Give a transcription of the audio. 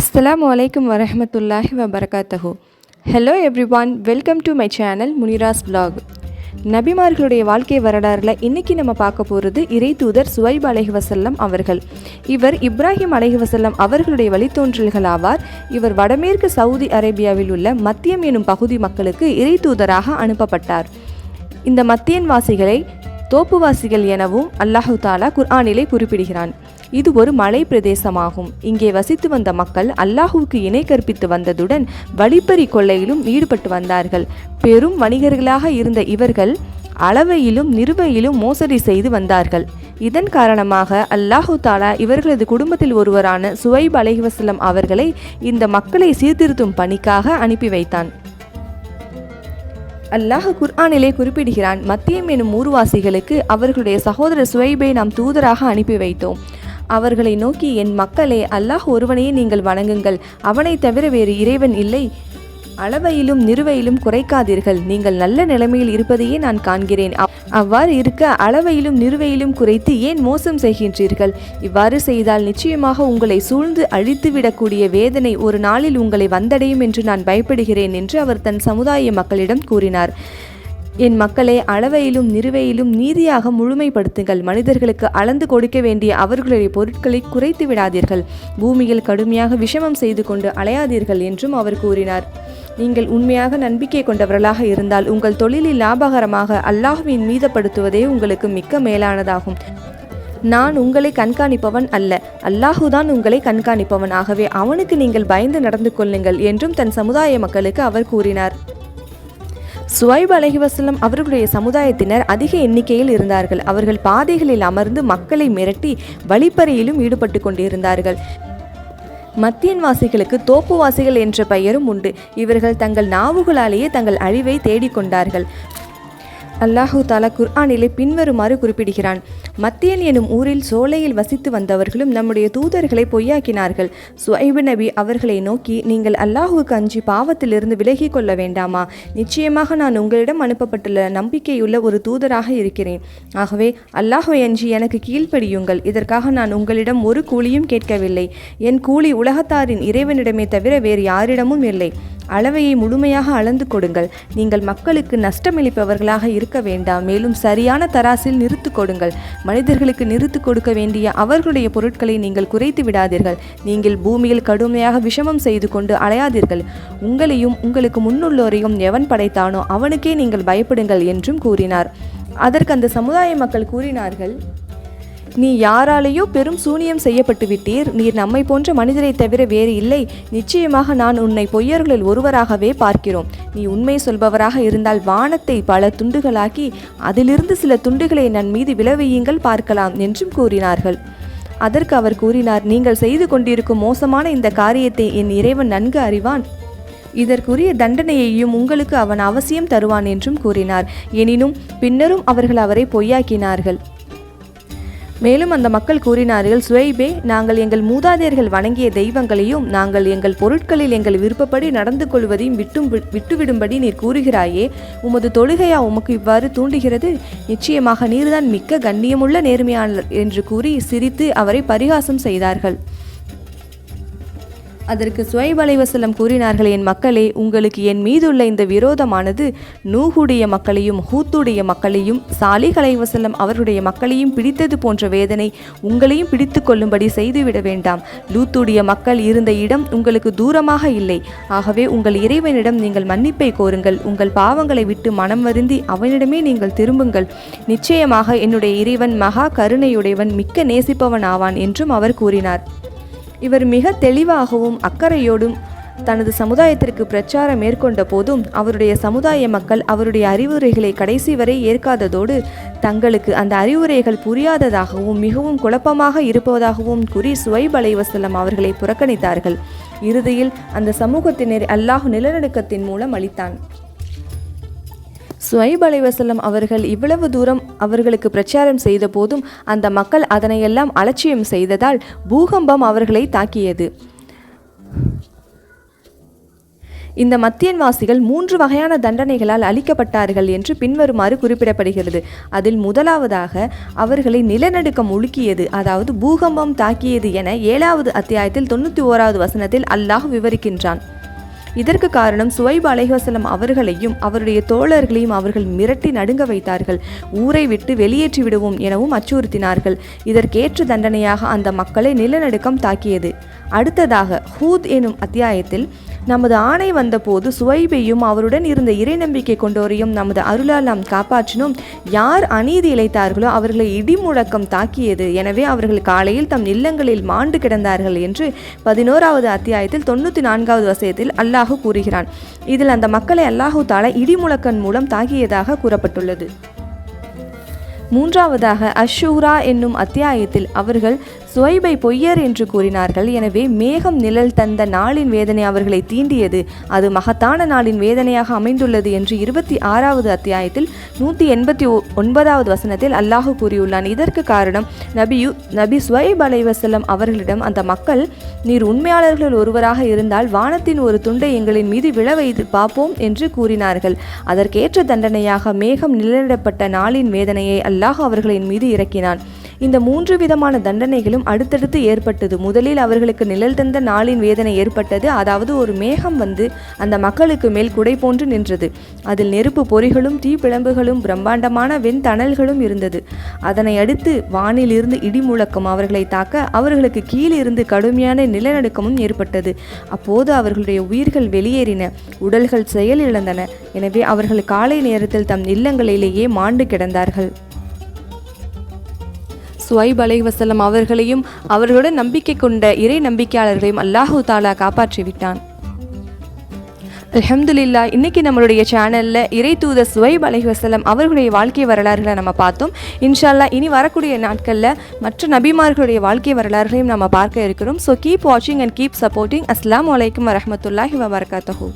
Assalamu alaikum wa rahmatullahi wa barakatuhu. Hello everyone, welcome to my channel Munira's vlog. நபிமார்களுடைய வாழ்க்கை வரலாறுல இன்னைக்கு நம்ம பார்க்க போகிறது இறை தூதர் சுவைப் அலைஹிவஸல்லம் அவர்கள். இவர் இப்ராஹிம் அலைஹிவஸல்லம் அவர்களுடைய வழித்தோன்றல்கள் ஆவார். இவர் வடமேற்கு சவுதி அரேபியாவில் உள்ள மத்தியம் எனும் பகுதி மக்களுக்கு இறை தூதராக அனுப்பப்பட்டார். இந்த மத்தியன் வாசிகளை தோப்புவாசிகள் எனவும் அல்லாஹு தாலா குர்ஆனிலே குறிப்பிடுகிறான். இது ஒரு மலை பிரதேசமாகும். இங்கே வசித்து வந்த மக்கள் அல்லாஹுவுக்கு இணை கற்பித்து வந்ததுடன் வழிப்பறி கொள்ளையிலும் ஈடுபட்டு வந்தார்கள். பெரும் வணிகர்களாக இருந்த இவர்கள் அளவையிலும் நிறுவையிலும் மோசடி செய்து வந்தார்கள். இதன் காரணமாக அல்லாஹு தாலா இவர்களது குடும்பத்தில் ஒருவரான சுவைப் அலைஹிவஸல்லம் அவர்களை இந்த மக்களை சீர்திருத்தும் பணிக்காக அனுப்பி வைத்தான். அல்லாஹ் குர்ஆனிலே குறிப்பிடுகிறான், மத்தியம் எனும் ஊர்வாசிகளுக்கு அவர்களுடைய சகோதரர் சுவைபை நாம் தூதராக அனுப்பி வைத்தோம். அவர்களை நோக்கி, என் மக்களே, அல்லாஹ் ஒருவனையே நீங்கள் வணங்குங்கள், அவனை தவிர வேறு இறைவன் இல்லை. அளவையிலும் நிறுவையிலும் குறைக்காதீர்கள், நீங்கள் நல்ல நிலைமையில் இருப்பதையே நான் காண்கிறேன். அவ்வாறு இருக்க அளவையிலும் நிறுவையிலும் குறைத்து ஏன் மோசம் செய்கின்றீர்கள்? இவ்வாறு செய்தால் நிச்சயமாக உங்களை சூழ்ந்து அழித்துவிடக்கூடிய வேதனை ஒரு நாளில் உங்களை வந்தடையும் என்று நான் பயப்படுகிறேன் என்று அவர் தன் சமுதாய மக்களிடம் கூறினார். என் மக்களே, அளவையிலும் நிறுவையிலும் நீதியாக முழுமைப்படுத்துங்கள். மனிதர்களுக்கு அளந்து கொடுக்க வேண்டிய அவர்களுடைய பொருட்களை குறைத்து விடாதீர்கள். பூமியில் கடுமையாக விஷமம் செய்து கொண்டு அலையாதீர்கள் என்றும் அவர் கூறினார். நீங்கள் உண்மையாக நம்பிக்கை கொண்டவர்களாக இருந்தால் உங்கள் தொழிலில் லாபகரமாக அல்லாஹ்வின் மீதப்படுத்துவதே உங்களுக்கு மிக்க மேலானதாகும். நான் உங்களை கண்காணிப்பவன் அல்ல, அல்லாஹுதான் உங்களை கண்காணிப்பவன். ஆகவே அவனுக்கு நீங்கள் பயந்து நடந்து கொள்ளுங்கள் என்றும் தன் சமுதாய மக்களுக்கு அவர் கூறினார். சுவைப் அலைஹிவஸல்லம் அவர்களுடைய சமுதாயத்தினர் அதிக எண்ணிக்கையில் இருந்தார்கள். அவர்கள் பாதைகளில் அமர்ந்து மக்களை மிரட்டி வழிப்பறியிலும் ஈடுபட்டு கொண்டிருந்தார்கள். மத்தியன் வாசிகளுக்கு தோப்புவாசிகள் என்ற பெயரும் உண்டு. இவர்கள் தங்கள் நாவுகளாலேயே தங்கள் அழிவை தேடிக்கொண்டார்கள். அல்லாஹு தாலா குர்ஆனிலே பின்வருமாறு குறிப்பிடுகிறான், மத்தியன் எனும் ஊரில் சோலையில் வசித்து வந்தவர்களும் நம்முடைய தூதர்களை பொய்யாக்கினார்கள். சுவைப் நபி அவர்களை நோக்கி, நீங்கள் அல்லாஹுவுக்கு அஞ்சி பாவத்திலிருந்து விலகி கொள்ள வேண்டாமா? நிச்சயமாக நான் உங்களிடம் அனுப்பப்பட்டுள்ள நம்பிக்கையுள்ள ஒரு தூதராக இருக்கிறேன். ஆகவே அல்லாஹுவை அஞ்சி எனக்கு கீழ்ப்படியுங்கள். இதற்காக நான் உங்களிடம் ஒரு கூலியும் கேட்கவில்லை. என் கூலி உலகத்தாரின் இறைவனிடமே தவிர வேறு யாரிடமும் இல்லை. அளவையை முழுமையாக அளந்து கொடுங்கள். நீங்கள் மக்களுக்கு நஷ்டமளிப்பவர்களாக இருக்க வேண்டாம். மேலும் சரியான தராசில் நிறுத்து கொடுங்கள். மனிதர்களுக்கு நிறுத்து கொடுக்க வேண்டிய அவர்களுடைய பொருட்களை நீங்கள் குறைத்து விடாதீர்கள். நீங்கள் பூமியில் கடுமையாக விஷமம் செய்து கொண்டு அலையாதீர்கள். உங்களையும் உங்களுக்கு முன்னுள்ளோரையும் எவன் படைத்தானோ அவனுக்கே நீங்கள் பயப்படுங்கள் என்றும் கூறினார். அதற்கு அந்த சமுதாய மக்கள் கூறினார்கள், நீ யாராலேயோ பெரும் சூனியம் செய்யப்பட்டு விட்டீர். நீர் நம்மை போன்ற மனிதரை தவிர வேறு இல்லை. நிச்சயமாக நான் உன்னை பொய்யர்களில் ஒருவராகவே பார்க்கிறோம். நீ உண்மை சொல்பவராக இருந்தால் வானத்தை பல துண்டுகளாக்கி அதிலிருந்து சில துண்டுகளை நன் மீது விளைவியுங்கள் பார்க்கலாம் என்றும் கூறினார்கள். அதற்கு அவர் கூறினார், நீங்கள் செய்து கொண்டிருக்கும் மோசமான இந்த காரியத்தை என் இறைவன் நன்கு அறிவான். இதற்குரிய தண்டனையையும் உங்களுக்கு அவன் அவசியம் தருவான் என்றும் கூறினார். எனினும் பின்னரும் அவர்கள் அவரை பொய்யாக்கினார்கள். மேலும் அந்த மக்கள் கூறினார்கள், சுவைபே, நாங்கள் எங்கள் மூதாதையர்கள் வணங்கிய தெய்வங்களையும் நாங்கள் எங்கள் பொருட்களில் எங்கள் விருப்பப்படி நடந்து கொள்வதையும் விட்டுவிடும்படி நீர் கூறுகிறாயே, உமது தொழுகையா உமக்கு இவ்வாறு தூண்டுகிறது? நிச்சயமாக நீர்தான் மிக்க கண்ணியமுள்ள நேர்மையாளர் என்று கூறி சிரித்து அவரை பரிகாசம் செய்தார்கள். அதற்கு சுவைப் அலைஹிவஸல்லம் கூறினார்கள், என் மக்களே, உங்களுக்கு என் மீதுள்ள இந்த விரோதமானது நூஹுடைய மக்களையும் ஹூத்துடைய மக்களையும் சாலிஹ் அலைஹிவஸல்லம் அவருடைய மக்களையும் பிடித்தது போன்ற வேதனை உங்களையும் பிடித்து கொள்ளும்படி செய்துவிட வேண்டாம். லூத்துடைய மக்கள் இருந்த இடம் உங்களுக்கு தூரமாக இல்லை. ஆகவே உங்கள் இறைவனிடம் நீங்கள் மன்னிப்பை கோருங்கள். உங்கள் பாவங்களை விட்டு மனம் வருந்தி அவனிடமே நீங்கள் திரும்புங்கள். நிச்சயமாக என்னுடைய இறைவன் மகா கருணையுடையவன், மிக்க நேசிப்பவன் ஆவான் என்றும் அவர் கூறினார். இவர் மிக தெளிவாகவும் அக்கறையோடும் தனது சமுதாயத்திற்கு பிரச்சாரம் மேற்கொண்ட போதும் அவருடைய சமுதாய மக்கள் அவருடைய அறிவுரைகளை கடைசி வரை ஏற்காததோடு தங்களுக்கு அந்த அறிவுரைகள் புரியாததாகவும் மிகவும் குழப்பமாக இருப்பதாகவும் கூறி சுவைப் அலைஹிவஸல்லம் அவர்களை புறக்கணித்தார்கள். இறுதியில் அந்த சமூகத்தினர் அல்லாஹ் நிலநடுக்கத்தின் மூலம் அளித்தான். சுவைப் அலைஹிவஸல்லம் அவர்கள் இவ்வளவு தூரம் அவர்களுக்கு பிரச்சாரம் செய்த போதும் அந்த மக்கள் அதனையெல்லாம் அலட்சியம் செய்ததால் பூகம்பம் அவர்களை தாக்கியது. இந்த மத்தியன்வாசிகள் 3 வகையான தண்டனைகளால் அளிக்கப்பட்டார்கள் என்று பின்வருமாறு குறிப்பிடப்படுகிறது. அதில் முதலாவதாக அவர்களை நிலநடுக்கம் உலுக்கியது, அதாவது பூகம்பம் தாக்கியது என 7வது அத்தியாயத்தில் 91வது வசனத்தில் அல்லாஹ் விவரிக்கின்றான். இதற்கு காரணம் சுவைப் அலைஹிவஸல்லம் அவர்களையும் அவருடைய தோழர்களையும் அவர்கள் மிரட்டி நடுங்க வைத்தார்கள். ஊரை விட்டு வெளியேற்றி விடுவோம் எனவும் அச்சுறுத்தினார்கள். இதற்கேற்ற தண்டனையாக அந்த மக்களை நிலநடுக்கம் தாக்கியது. அடுத்ததாக ஹூத் எனும் அத்தியாயத்தில் நமது ஆணை வந்தபோது சுவைபையும் அவருடன் இருந்த இறை நம்பிக்கை கொண்டோரையும் நமது அருளால் நாம் காப்பாற்றினோம். யார் அநீதி இழைத்தார்களோ அவர்களை இடி முழக்கம் தாக்கியது. எனவே அவர்கள் காலையில் தம் இல்லங்களில் மாண்டு கிடந்தார்கள் என்று 11வது அத்தியாயத்தில் 94வது வசனத்தில் அல்லாஹ் கூறுகிறான். இதில் அந்த மக்களை அல்லாஹு தாலா இடி முழக்கன் மூலம் தாக்கியதாக கூறப்பட்டுள்ளது. மூன்றாவதாக அஷூரா என்னும் அத்தியாயத்தில் அவர்கள் சுவைபை பொய்யர் என்று கூறினார்கள். எனவே மேகம் நிழல் தந்த நாளின் வேதனை அவர்களை தீண்டியது. அது மகத்தான நாளின் வேதனையாக அமைந்துள்ளது என்று 26வது அத்தியாயத்தில் 189வது வசனத்தில் அல்லாஹ் கூறியுள்ளான். இதற்கு காரணம் நபி சுவைப் அலைஹிவஸல்லம் அவர்களிடம் அந்த மக்கள், நீர் உண்மையாளர்கள் ஒருவராக இருந்தால் வானத்தின் ஒரு துண்டை எங்களின் மீது விழ வைத்து பார்ப்போம் என்று கூறினார்கள். அதற்கேற்ற தண்டனையாக மேகம் நிழலிடப்பட்ட நாளின் வேதனையை அல்லாஹ் அவர்களின் மீது இறக்கினான். இந்த 3 விதமான தண்டனைகளும் அடுத்தடுத்து ஏற்பட்டது. முதலில் அவர்களுக்கு நிழல் தந்த நாளின் வேதனை ஏற்பட்டது. அதாவது ஒரு மேகம் வந்து அந்த மக்களுக்கு மேல் குடை போன்று நின்றது. அதில் நெருப்பு பொறிகளும் தீப்பிழம்புகளும் பிரம்மாண்டமான வெண்தணல்களும் இருந்தது. அதனை அடுத்து வானில் இருந்து இடி முழக்கம் அவர்களை தாக்க அவர்களுக்கு கீழிருந்து கடுமையான நிலநடுக்கமும் ஏற்பட்டது. அப்போது அவர்களுடைய உயிர்கள் வெளியேறின, உடல்கள் செயலிழந்தன. எனவே அவர்கள் காலை நேரத்தில் தம் இல்லங்களிலேயே மாண்டு கிடந்தார்கள். சுவைப் அலைஹிவஸல்லம் அவர்களையும் அவர்களுடன் நம்பிக்கை கொண்ட இறை நம்பிக்கையாளர்களையும் அல்லாஹு தாலா காப்பாற்றிவிட்டான். அல்ஹம்துலில்லாஹ். இன்னைக்கு நம்மளுடைய சேனலில் இறை தூதர் சுவைப் அலைஹிவஸல்லம் அவர்களுடைய வாழ்க்கை வரலாறுகளை நம்ம பார்த்தோம். இன்ஷா அல்லாஹ் இனி வரக்கூடிய நாட்களில் மற்ற நபிமார்களுடைய வாழ்க்கை வரலாறுகளையும் நம்ம பார்க்க இருக்கிறோம். ஸோ கீப் வாட்சிங் அண்ட் கீப் சப்போர்ட்டிங். அஸ்ஸலாமு அலைக்கும் வரஹ்மத்துல்லாஹி வபரகாத்துஹு.